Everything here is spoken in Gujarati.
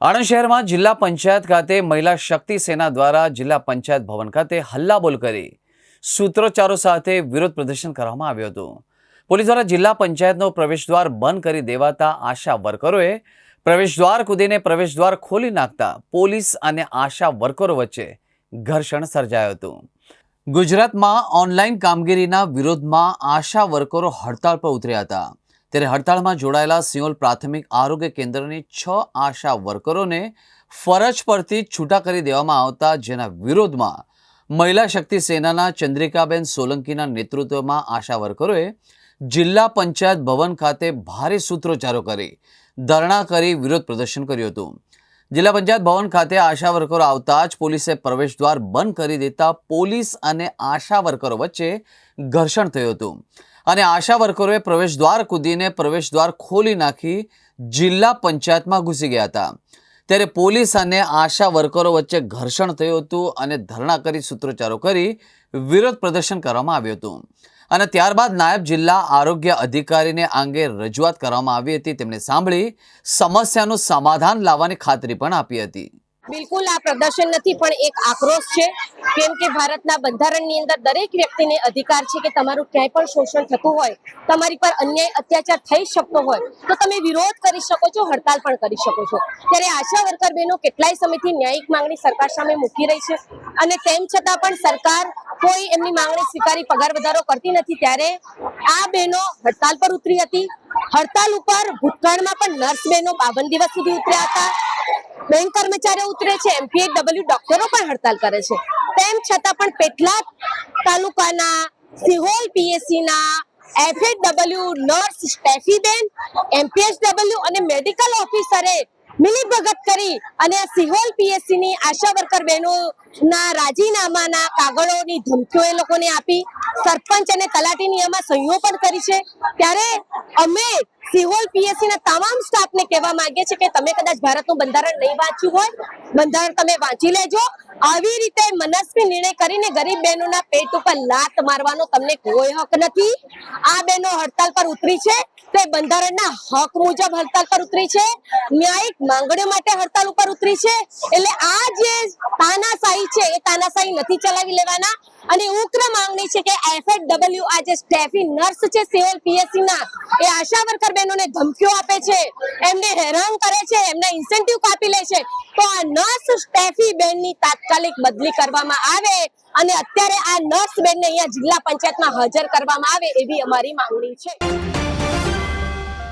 આણંદ શહેરમાં જિલ્લા પંચાયત ખાતે મહિલા શક્તિ સેના દ્વારા જિલ્લા પંચાયત ભવન ખાતે હલ્લાબોલ કરી સૂત્રોચ્ચારો સાથે વિરોધ પ્રદર્શન કરવામાં આવ્યું હતું. પોલીસ દ્વારા જિલ્લા પંચાયતનો પ્રવેશદ્વાર બંધ કરી દેવાતા આશા વર્કરોએ પ્રવેશદ્વાર કૂદીને પ્રવેશદ્વાર ખોલી નાખતા પોલીસ અને આશા વર્કરો વચ્ચે ઘર્ષણ સર્જાયું હતું. ગુજરાતમાં ઓનલાઈન કામગીરીના વિરોધમાં આશા વર્કરો હડતાળ પર ઉતર્યા હતા. ત્યારે હડતાળમાં જોડાયેલા સિયોલ પ્રાથમિક આરોગ્ય કેન્દ્રની 6 આશા વર્કરોને ફરજ પરથી છૂટા કરી દેવામાં આવતા, જેના વિરોધમાં મહિલા શક્તિ સેનાના ચંદ્રિકાબેન સોલંકીના નેતૃત્વમાં આશા વર્કરોએ જિલ્લા પંચાયત ભવન ખાતે ભારે સૂત્રોચ્ચારો કરી ધરણા કરી વિરોધ પ્રદર્શન કર્યું હતું. જિલ્લા પંચાયત ભવન ખાતે આશા વર્કરો આવતા જ પોલીસે પ્રવેશદ્વાર બંધ કરી દેતા પોલીસ અને આશા વર્કરો વચ્ચે ઘર્ષણ થયું હતું અને આશા વર્કરોએ પ્રવેશદ્વાર કૂદીને પ્રવેશદ્વાર ખોલી નાખી જિલ્લા પંચાયતમાં ઘૂસી ગયા હતા. ત્યારે પોલીસ અને આશા વર્કરો વચ્ચે ઘર્ષણ થયું હતું અને ધરણા કરી સૂત્રોચ્ચારો કરી વિરોધ પ્રદર્શન કરવામાં આવ્યું હતું અને ત્યારબાદ નાયબ જિલ્લા આરોગ્ય અધિકારીને આ અંગે રજૂઆત કરવામાં આવી હતી. તેમને સાંભળી સમસ્યાનું સમાધાન લાવવાની ખાતરી પણ આપી હતી. બિલકુલ આ પ્રદર્શન નથી, પણ એક આક્રોશ છે. કેમ કે ભારતના બંધારણની અંદર દરેક વ્યક્તિને અધિકાર છે કે તમારું ક્યાંય પણ શોષણ થતું હોય, તમારી પર અન્યાય અત્યાચાર થઈ શકતો હોય તો તમે વિરોધ કરી શકો છો, હડતાલ પણ કરી શકો છો. ત્યારે આશા વર્કર બહેનો કેટલાય સમયથી ન્યાયિક માંગણી સરકાર સામે મૂકી રહી છે અને તેમ છતાં પણ સરકાર કોઈ એમની માંગણી સ્વીકારી પગાર વધારો કરતી નથી. ત્યારે આ બહેનો હડતાલ પર ઉતરી હતી. હડતાલ ઉપર ભૂતકાળમાં પણ નર્સ બહેનો 52 દિવસ સુધી ઉતર્યા હતા. બેંક કર્મચારીઓ ઉતરે છે, એમપીએચડબલ્યુ ડોક્ટરો પણ હડતાલ કરે છે. તેમ છતાં પણ પેટલાદ તાલુકાના સિહોલ પીએસસી ના એફએચડબલ્યુ નર્સ સ્ટેફીબેન, એમપીએચડબલ્યુ અને મેડિકલ ઓફિસરે મિલીભગત કરી અને સિહોલ પીએસસી ની આશા વર્કર બહેનોના રાજીનામાના કાગળોની ધમકીઓ એ લોકોને આપી. સરપંચ અને તલાટીની આમાં સહીઓ પણ કરી છે. ત્યારે અમે સિહોલ પીએસસી ના તમામ સ્ટાફને કહેવા માંગીએ છીએ કે તમે કદાચ ભારતનું બંધારણ નહીં વાંચ્યું હોય, બંધારણ તમે વાંચી લેજો. આવી રીતે મનસ્વી નિર્ણય કરીને ગરીબ બહેનોના પેટ ઉપર લાત મારવાનો તમને કોઈ હક નથી. આ બહેનો હડતાલ પર ઉતરી છે તે બંધારણના હક મુજબ હડતાલ પર ઉતરી છે, ન્યાયિક માંગણીઓ માટે હડતાલ ઉપર ઉતરી છે. એટલે આ જે તાનાશાહી છે એ તાનાશાહી નથી ચલાવી લેવાના અને ઉગ્ર માંગણી છે કે એફએચડબલ્યુ આ જે સ્ટેફી નર્સ છે સિહોલ પીએસસી ના, એ આશા વર્કર બહેનોને ધમકીઓ આપે છે, એમને હેરાન કરે છે, એમને ઇન્સેન્ટિવ કાપી લે છે, તો આ નર્સ સ્ટેફી બેનની તાત્કાલિક બદલી કરવામાં આવે અને અત્યારે આ નર્સ બેનને અહીંયા જિલ્લા પંચાયતમાં હાજર કરવામાં આવે એવી અમારી માંગણી છે.